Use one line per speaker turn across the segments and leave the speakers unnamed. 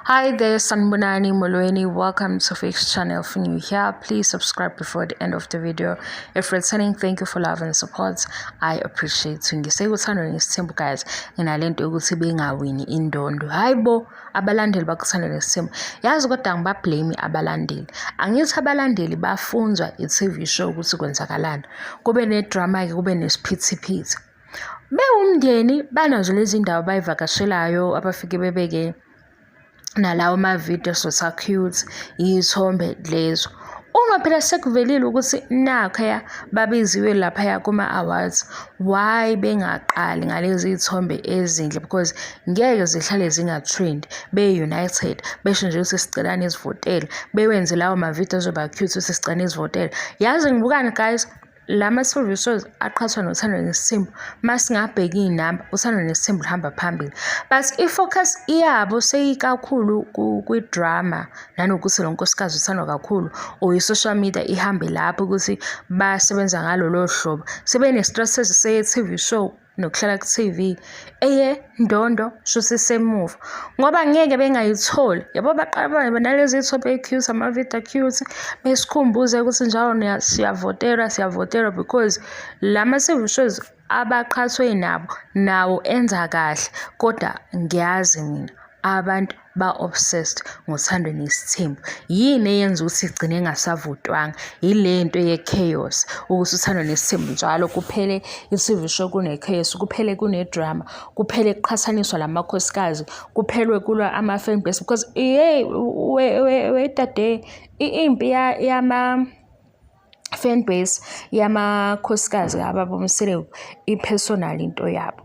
Hi there, Sanbonani Molweni. Welcome to Fix channel. If you're new here, please subscribe before the end of the video. If returning, thank you for love and support. I appreciate you. Ngise Uthando Nesthembu guys. Nginalento ukuthi bengawini indondo. Hayibo abalandeli bakuthanda Nesthembu. Yazi kodwa ngibablame abalandeli. Angithi abalandeli bafunzwa i-TV show ukuthi kwenzakalani. Kube ne-drama ke kube nesiphithiphithi. Bewumndeni banazo lezi ndawo bayivakashelayo abafike bebeke nalawo ma-video so cute izithombe lezo. Uma phela sekuvelile ukuthi nakhaya babiziwe lapha kuma awards, why bengaqali ngalezi izithombe ezinhle? Because ngeke zihlale zinga-trend, be-united besho nje ukuthi sicelani izivotele, bewenze lawo ma-video azoba cute ukuthi sicelani izivotele. Yazi ngibukani guys, lama TV shows aqhathwa noThando Nesthembu masingabheka inamba uThando Nesthembu hamba phambili, but ifocus iyabo seyikakhulu kwi-drama nanokuthi lo nkosikazi uthandwa kakhulu or i-social media ihambe lapho ukuthi basebenza ngalolo hlobo sebene-strategy se-TV show nokuhlala ku-TV ndondo shuthi semuva ngoba ngeke bengayitholi. Yabo baqala banalezi izithombe cute, ama-video cute, besikhumbuze ukuthi njalo siyavotelwa because lama TV shows abaqhathwe nawo enza kahle, kodwa ngiyazi mina abantu ba-obsessed ngoThando Nesthembu. Yini eyenza ukuthi igcine engasavotwanga? Yilento ye-chaos ukuthi uThando Nesthembu njalo kuphele i-TV show kune-chaos, kuphele kune-drama, kuphele kuqhathaniswa lamakhosikazi, kuphelwe kulwa ama-fan base because wedade impi yama-fan base yamakhosikazi ababo Mseleku i-personal into yabo.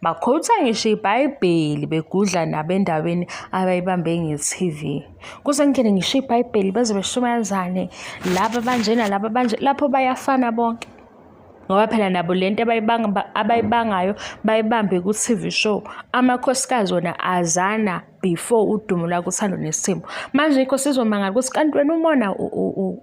Bakhotha ngisho iBhayibheli begudla nabendaweni abayibambe nge-TV. Kuze ngene ngisho iBhayibheli beze beshumayezane laba banjena laba banje, lapho bayafana bonke ngoba phela nabo lento abayibangayo bayibambe ku-TV show. Amakhosikazi wona azana before udumo la kuThando Nesthembu. Manje ikho sizomangala ukuthi kanti wena umona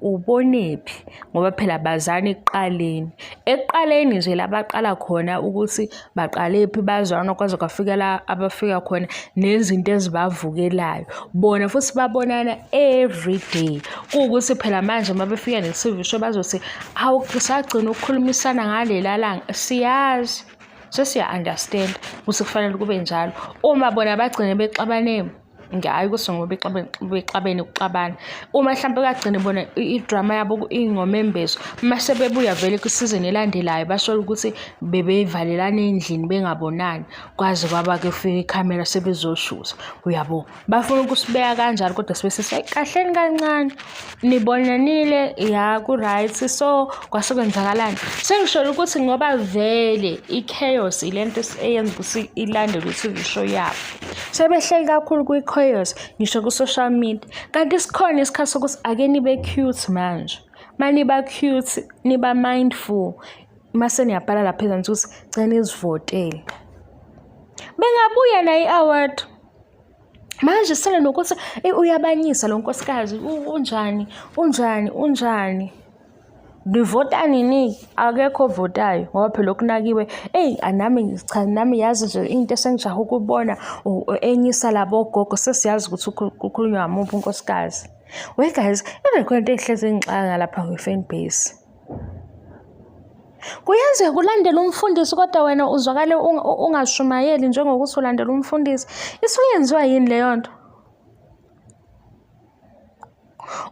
ubonephi ngoba phela bazana ekuqaleni nje labaqala khona ukuthi baqalephi bazwana kwaze kwafika la abafika khona nezinto ezibavukelayo bona futhi babonana every day. Kuukuthi phela manje mabefika ne-TV show bazothi hawu kusagcina ukukhulumisana ngalela langa, siyazi sesiya-understand ukuthi kufanele kube njalo. Uma bona bagcine bexabane, ngayi kusho ngoba bexabene ukuxabana. Uma mhlawumbe kagcine bona i-drama yabo ingomembezo, mase bebuya vele kwisizini elandelayo basho ukuthi bebeyivalelana endlini bengabonani, kwaze kwaba ke fika ikhamera sebezoshuza. Uyabo bafuna ukusibeka kanjalo kodwa sibese kahleni kancane nibonanile ya ku-right so kwasekwenzakalani. Sengisho ukuthi ngoba vele i-chaos ilento eyenza ukuthi ilandele i-TV show yabo, sebehleli kakhulu kwi-chaos ngisho ku-social media. Kanti sikhona isikhathi sokuthi ake nibe cute manje, maniba cute niba mindful mase niyabhala lapha phezulu ukuthi gcina izivotele bengabuya nayo i-award. Manje sele nokuthi uyabanyisa lo nkosikazi unjani nivota nini, akekho votayo ngoba phela okunakiwe nami yazi nje into esengijaha ukubona enyisa labo gogo sesiyazi ukuthi kukhulunywa ngamuphi unkosikazi. We guys, ikhona into ehlezi ngixaka lapha kwi-fan base. Kuyenzeka ulandela umfundisi kodwa wena uzwakale ungashumayeli njengokuthi ulandela umfundisi. Isuyenziwa yini leyo nto?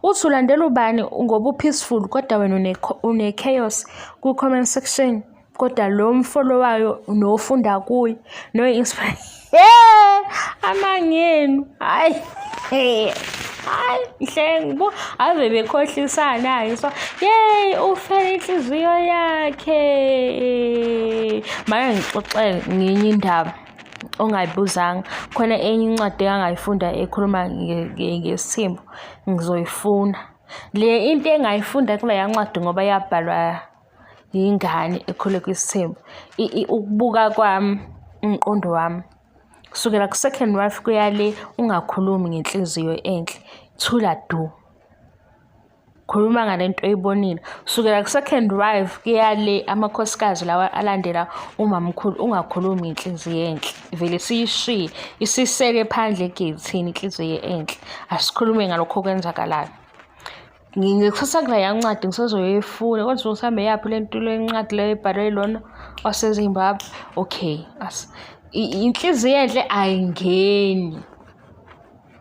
Uthi ulandela ubani ngoba u-peaceful kodwa wena une-chaos ku-comment section, kodwa lo mfollowayo nofunda kuye no-inspire amangenu hayi nhlengibo ave bekhohlisana so ufele inhliziyo yakhe. Manje ngixoxele ngenye indaba ongayibuzanga, khona enye incwadi engayifunda ekhuluma ngesithembu, ngizoyifuna le into engayifunda kule yancwadi ngoba yabhalwa yingane ekhule kwisithembu. Ukubuka kwami umqondo wami kusukela ku-second wife kuya le ungakhulumi ngenhliziyo enhle, thula du khuluma ngalento oyibonile. Sukela ku second wife kuyale amakhosikazi lawa alandela umamkhulu ungakhulumi inhliziyo enhle. Vele siyishiye isiseke phandle egeyithini inhliziyo enhle. Asikhulume ngalokho okwenzakalayo. Ngikuthatha kula yancwadi ngisezoyifuna kodwa usambe yaphi lento lencwadi le ebhalwe lona waseZimbabwe. Okay, inhliziyo enhle ayingeni.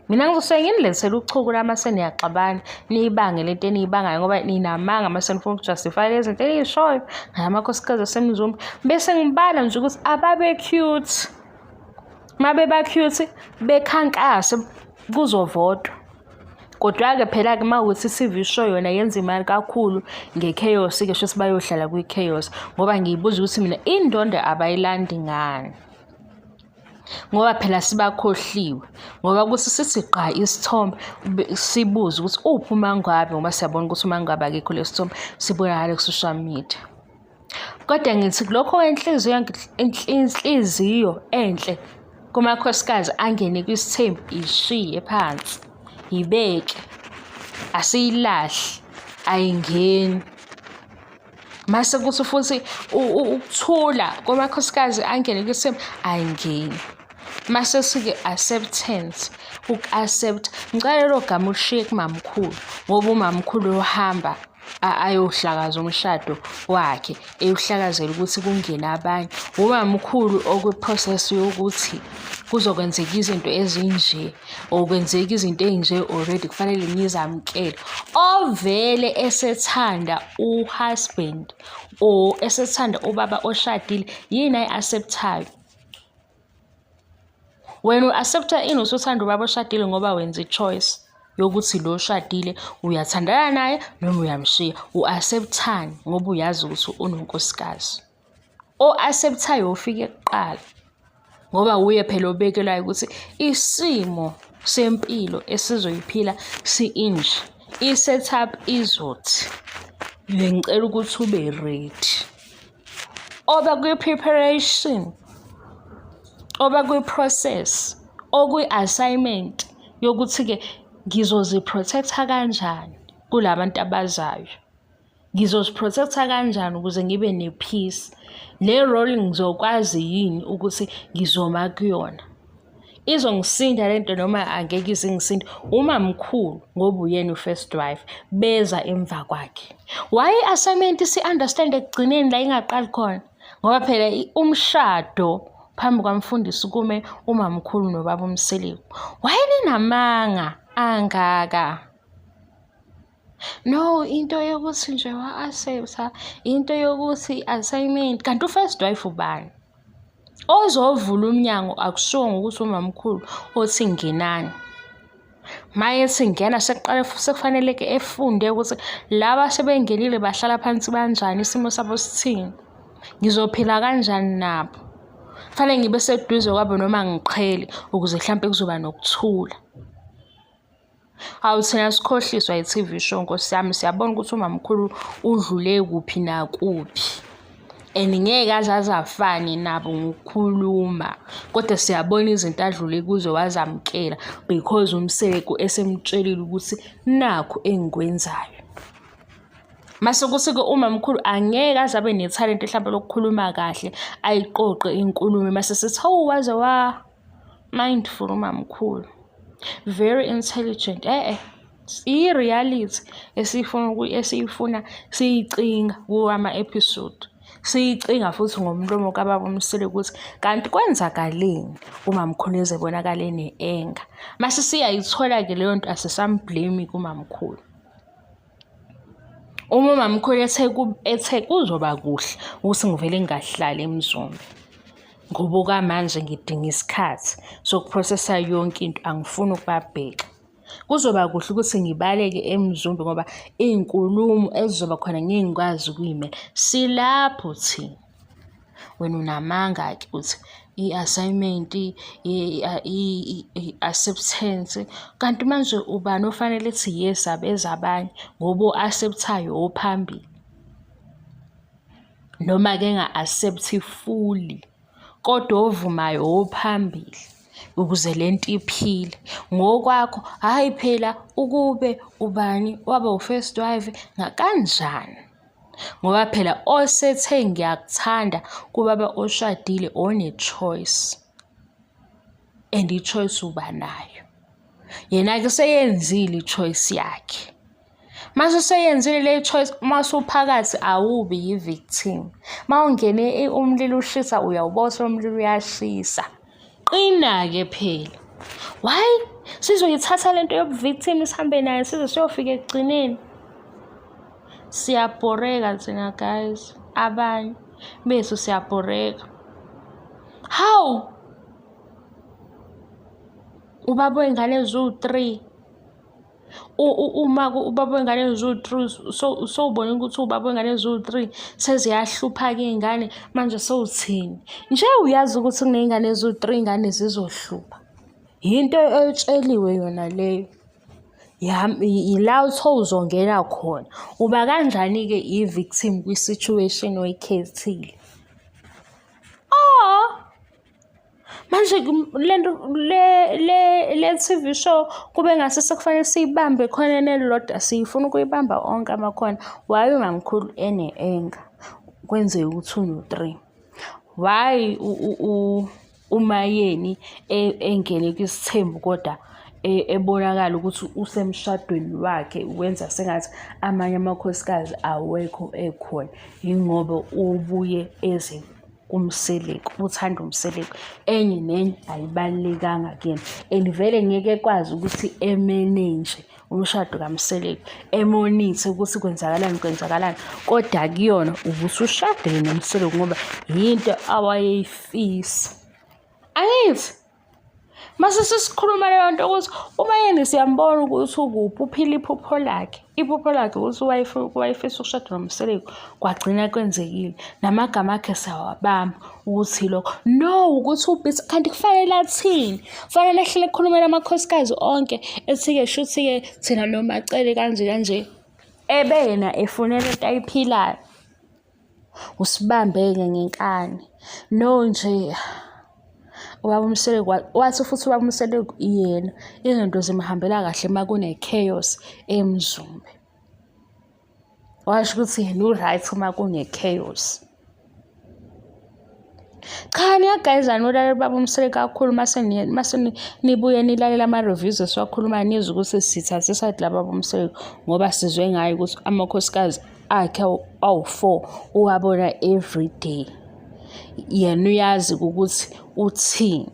Mina ngizose nginilethele uchuku lama seniyaxabana niyibange lento eniyibangayo ngoba ninamanga mase nifuna ukujustify lezi zinto eniyishoyo ngamakhosikazi asemzumbe bese ngibala nje ukuthi ababe cute. Mabe ba cute bekhankase kuzovotwa. Kodwa-ke phela-ke mawukuthi i-TV show yona yenza imali kakhulu nge-chaos-ke shothi bayohlala kwi-chaos ngoba ngiyibuza ukuthi mina indondo abayilandi ngani. Ngoba phela sibakhohliwe ngoba kuthi sithi qa isithombe sibuze ukuthi uphi uMangabe ngoba siyabona ukuthi uMangabe akekho lesithombe sibonakala ku-social media. Kodwa ngithi lokho inhliziyo enhle kumakhosikazi angene kwisithembu ishiye phansi ibeke asiyilahli ayingeni. Mase kuthi futhi ukuthula kumakhosikazi angene kwisithembu ayingeni. Mase sike acceptance uku-accept ngicela lo gama ulishiye kumamkhulu ngoba umamkhulu ohamba ayohlakaza umshado wakhe eyohlakazela ukuthi kungene abanye. Umamkhulu okwi-process yokuthi kuzokwenzeka izinto ezinje okwenzeka izinto ezinje already kufanele nizamkele. Ovele esethanda uhusband or esethanda ubaba oshadile yini ayi-acceptayo. Wena u-accepta ini usuthanda ubaba oshadile ngoba wenza i-choice yokuthi lo oshadile uyathandana naye noma uyamshiya. U-acceptani ngoba uyazi ukuthi unonkosikazi. O-acceptayo ufike kuqala ngoba uye phela obekelwayo ukuthi isimo sempilo esizoyiphila si-inje. I-setup izothi ngicela ukuthi ube ready. Oba kwi-preparation, oba kwi-process, okwi-assignment yokuthi-ke ngizoziprotecta kanjani kulabantu abazayo. Ngizoziprotecta kanjani ukuze ngibe ne-peace. Le role ngizokwazi yini ukuthi ngizoma kuyona. Izongisinda lento noma angeke izingisinde. Umamkhulu ngoba uyena u-first wife beza emva kwakhe. Why i-assignment si-understand ekugcineni la ingaqali khona? Ngoba phela umshado phambi kwamfundisi kume umamkhulu nobaba Mseleku. Why ninamanga angaka? No, into yokuthi nje wa-accepta, into yokuthi assignment kanti u-first wife ubani? Ozovula umnyango akusho ukuthi umamkhulu othi ngenani. Maye singena sekuqala sekufanele ke efunde ukuthi laba sebengenile bahlala phansi kanjani isimo sabo sithini. Ngizophila kanjani nabo? Fanele ngibe seduze kwabo noma ngiqhele ukuze mhlambe kuzoba nokuthula. Awuthina sikhohliswa i-TV show Nkosi yami siyabona ukuthi umamkhulu udlule kuphi nakuphi. And ngeke azafani nabo ngokukhuluma kodwa siyabona izinto adlule kuzo wazamkela because uMseleku esemtshelile ukuthi nakho engikwenzayo. Mase kuthi ke umamkhulu angeke azabe nethalent mhlawumbe lokukhuluma kahle ayiqoqe inkulumo mase sithi waze wa mindful umamkhulu, very intelligent. I-reality esiyifuna siyicinga kuwama episode. Siyicinga futhi ngomlomo kababa Mseleku ukuthi kanti kwenzakaleni umamkhulu ezebonakale ne-anger. Mase siyayithola ke leyo nto asisamblame kumamkhulu. Uma umamkhulu ethe kuzoba kuhle ukuthi ngivele ngingahlali emzombe ngoba kamanje ngidinga isikhathi sokuprocessa yonke into angifuni ukubabheka. Kuzoba kuhle ukuthi ngibaleke emzumbe ngoba izinkulumo ezizoba khona ngingikwazi ukuyimela. Silapho thina. Wena unamanga ke uthi i-assignment i-acceptance kanti manje ubani ofanele ethi yes abeza abanye ngoba o-acceptayo ophambili noma ke nga-accept fully kodwa ovumayo ophambili. ukuze lento iphile. Ngokwakho hayi phela ukube ubani waba u-first wife ngakanjani. Ngoba phela osethe ngiyakuthanda kubaba oshadile one-choice. And i-choice uba nayo. Yena-ke seyenzile i-choice yakhe. Mase seyenzile le choice, mase uphakathi awubi yi-victim. Mawungene umlilo ushisa uyawubosa umlilo uyashisa. Qina-ke phela. Why? Sizoyithatha lento yobu-victim sihambe nayo size siyofika ekugcineni. Siyabhoreka thina guys. Abanye bethu siyabhoreka. How? Ubaba wengane eziwu-3. Uma ubaba wengane eziwu-3 so ubone ukuthi ubaba wengane eziwu-3 seziyahlupha-ke iy'ngane manje sowuthini. Nje uyazi ukuthi kuney'ngane eziwu-3 ingane zizohlupha. Yinto etsheliwe yona leyo. Yila uzongena khona. Uba kanjani-ke i-victim kwi-situation oyikhethile. Manje le TV show kube ngase sekufanele siyibambe khona nelodwa siyifuna ukuyibamba onke amakhona. Why umamkhulu ene-anger kwenzeka ukuthi uno-3? Why umayeni engene kwisithembu kodwa ebonakala ukuthi usemshadweni wakhe wenza sengathi amanye amakhosikazi awekho ekhona ingoba ubuye eze uMseleku, Uthando Mseleku, enye nenye ayibalekanga kuyena. And vele ngeke kwazi ukuthi emanage umshado kaMseleku, emonithe ukuthi kwenzakalani. Kodwa kuyona ubusushadile noMseleku ngoba yinto awayeyifisa. Angithi mase sesikhuluma leyo nto ukuthi umayeni siyambona ukuthi ukuphi uphila iphupho lakhe. Iphupho lakhe ukuthi wayefisa ukushada noMseleku kwagcina kwenzekile. Namagama akhe sawabamba ukuthi lokho. No, ukuthi ubhithi kanti kufanele athini? Kufanele ehlele ekhulumela amakhosikazi onke ethi-ke shuthi-ke thina nomacele kanje. Yena efunela into ayiphilayo. Usibambeke ngenkani. No nje. Ubaba Mseleku wathi futhi ubaba Mseleku yena izinto zimhambela kahle makune chaos emzumbe. Washo ukuthi yena uright uma kune chaos. Cha niyagayizana ulalela ubaba Mseleku kakhulu mase nibuye nilalela ama-reviews esiwakhuluma nizwe ukuthi sithathe iside lababa Mseleku ngoba sizwe ngayo ukuthi amakhosikazi akhe awu-4 uwabona everyday. Yena uyazi ukuthi uthini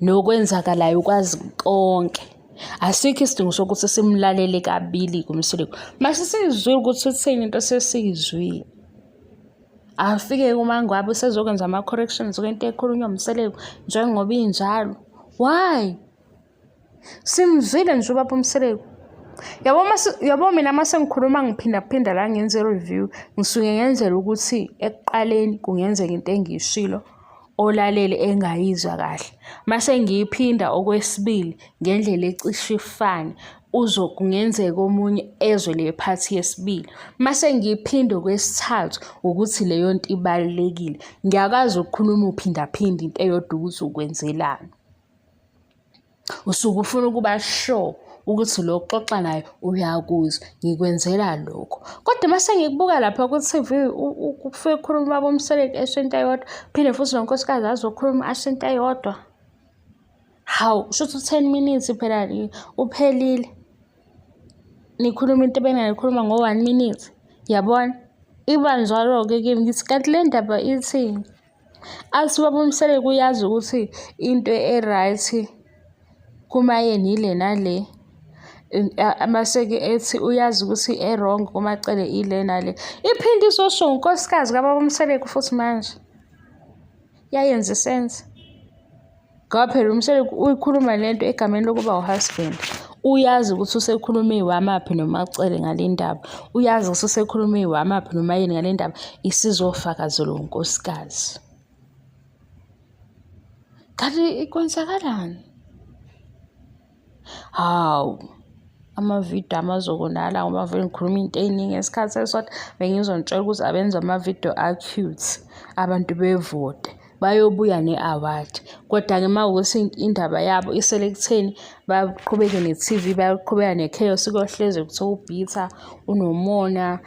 nokwenzakalayo ukwazi konke. Asikho isidingo sokuthi simlalele kabili kuMseleku. Mase sizwe ukuthi uthini into sesizwile. Afike kumangwabo usezokwenza ama-corrections kwento ekhulunywa uMseleku njengoba injalo. Why? Simzwile nje ubaba uMseleku. Yabo mina mase ngikhuluma ngiphinda la ngenze i-review ngisuke ngenzela ukuthi ekuqaleni kungenzeka into engiyishilo olalele engayizwa kahle. Mase ngiyiphinda okwesibili ngendlela ecishe ifane kungenzeka omunye ezwe le part yesibili. Mase ngiyiphinda okwesithathu ukuthi leyo nto ibalekile. Ngiyakwazi ukukhuluma uphinda into eyodwa ukuthi ukwenzelani. Usuke ufuna ukuba sure ukuthi lo xoxa naye uyakuzwa ngikwenzela lokho. Kodwa mase ngikubuka lapha ku TV ufike ukukhuluma ubaba uMseleku esento eyodwa phinde futhi nonkosikazi azokhuluma asento eyodwa. Hawu shuthi 10 minutes phela uphelile. Nikhuluma into ebengayikhuluma ngo1 minute. Yabona? Iba njalo-ke kimi ngithi kanti le ndaba ithini? Athi ubaba uMseleku uyazi ukuthi into e-right kumayeni ile nale. Amaseke ethi uyazi ukuthi e-wrong kumacele ile nale. Iphinde izosho unkosikazi kababa uMseleku futhi manje. Yayenza sense. Ngoba phela uMseleku uyikhuluma lento egameni lokuba uhusband. Uyazi ukuthi usekhuluma iwamaphi nomacele ngale ndaba. Uyazi ukuthi usekhuluma iwamaphi nomayeni ngale ndaba isizofakazela unkosikazi. Kanti ikwenzakalani? Hawu. Ama-video amazokunala ngoba vele ngikhuluma into eyiningi esikhathi esisodwa bengizontshela ukuthi abenza ama-video acute abantu bevote bayobuya ne-award. Kodwa-ke mawukuthi indaba yabo isele ekutheni baqhubeke ne-TV, bayaqhubeka ne-chaos, kohlezi kuthiwa ubhitha unomona,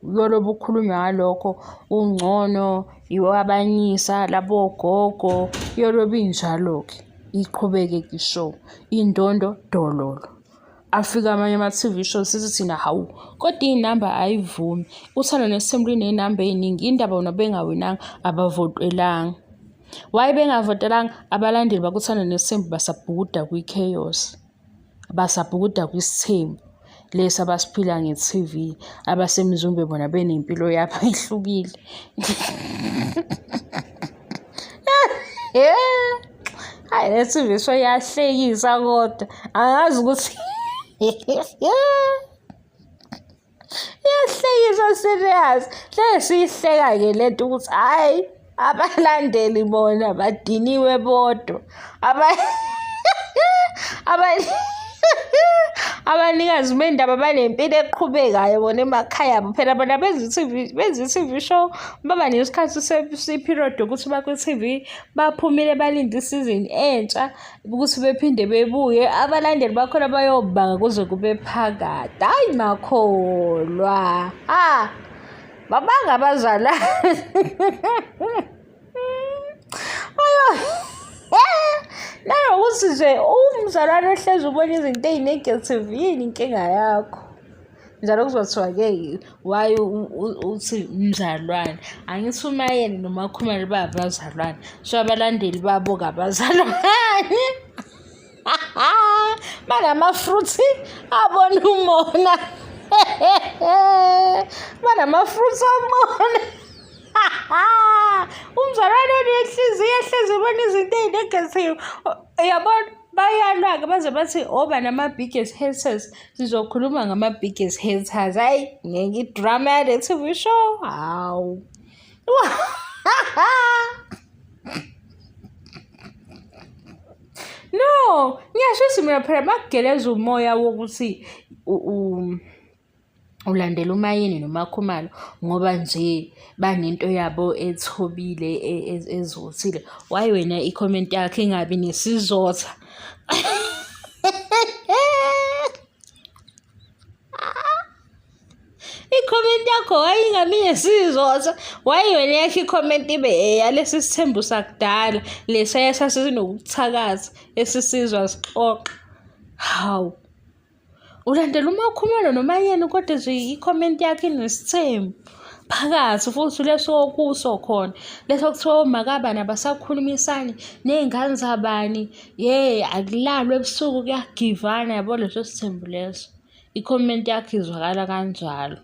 yolobu ukhulunywa ngalokho, ungcono, iwabanyisa labo gogo, yolobu injalo-ke, iqhubeke kishow, indondo dololo. Afika amanye ama-TV shows sithi thina hawu, kodwa iy'namba ayivumi. Uthando Nesthembu liney'namba ey'ningi, indaba bona bengawinanga, abavotelanga. Why bengavotelanga? Abalandeli bakuthando Nesthembu basabhukuda kwi-chaos, basabhukuda kwisithembu lesi abasiphila nge-TV, abasemzumbe bona benempilo yabo ehlukile. Hayi, le TV show iyahlekisa kodwa angazi ukuthi iyahlekisa serious. Hleke siyihleka-ke le nto ukuthi hhayi, abalandeli bona badiniwe bodwa. Abanikazi bendaba banempilo eqhubekayo bona emakhaya abo. Phela bona benza i-TV show, baba nesikhathi se-period ukuthi bakwi-TV, baphumile balinde isizini entsha ukuthi bephinde bebuye. Abalandeli bakhona bayobanga kuze kube phakade. Hayi makholwa, babanga abazalwane. Nanokuthi nje umzalwane ohlezi ubona izinto ey'negative, yini inkinga yakho? Njalo kuzothiwa-ke why uthi mzalwane? Angithi umayeni nomakhumalo babazalwane, so abalandeli babo ngabazalwane. Banama-fruits abona umona. Banama-fruits omona. Umzalwane onenhliziyo ehlezi ubona izinto ey'negative. Uyabona, bayalwa-ke baze bathi nama-biggest haters. Sizokhuluma ngama-biggest haters. Hhayi, ngeke idrama yale TV show, hawu. No, ngiyasho ukuthi mina phela bakugeleza umoya wokuthi ulandela umayeni nomakhumalo ngoba nje banento yabo ethobile ezothile. Why wena i-comment yakho ingabi nesizotha? I-comment yakho why ingabi nesizotha? Why wena yakho i-comment ibe eyalesi sithembu sakudala lesiya sasinokuthakaza esisizwa sixoxa? Hawu, ulandela umakhumalo nomayeni kodwa nje i-comment yakho inesithembu phakathi, futhi leso kuso khona leso kuthiwa omakabani abasakhulumisani ney'ngane zabani, akulalwe ebusuku kuyagivana, yabo leso sithembu leso. I-comment yakho izwakala kanjalo,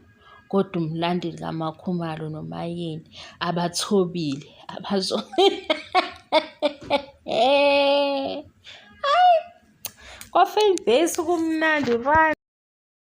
kodwa umlandeli kamakhumalo nomayeni abathobile hayi, kwa-fan base kumnandi bani.